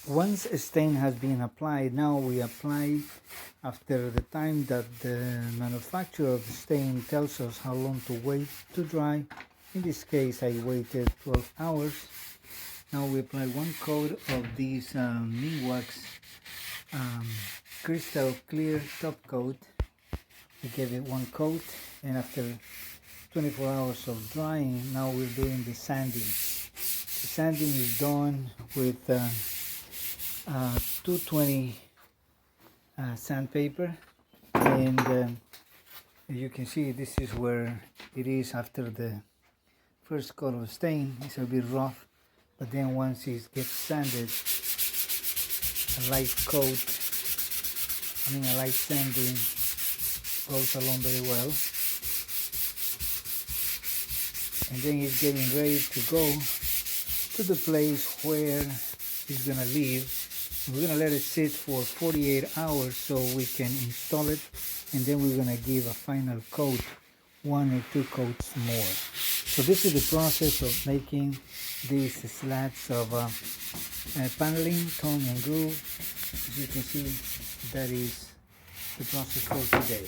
Once a stain has been applied, now we apply after the time that the manufacturer of the stain tells us how long to wait to dry. In this case, I waited 12 hours. Now we apply one coat of this Minwax crystal clear top coat. We gave it one coat, and after 24 hours of drying, now we're doing the sanding. The sanding is done with 220 sandpaper, and as you can see, this is where it is after the first coat of stain. It's a bit rough, but then once it gets sanded, a light sanding goes along very well. And then it's getting ready to go to the place where it's gonna live. We're gonna let it sit for 48 hours so we can install it, and then we're gonna give a final coat, 1 or 2 coats more. So this is the process of making these slats of paneling, tongue and groove. As you can see, that is the process for today.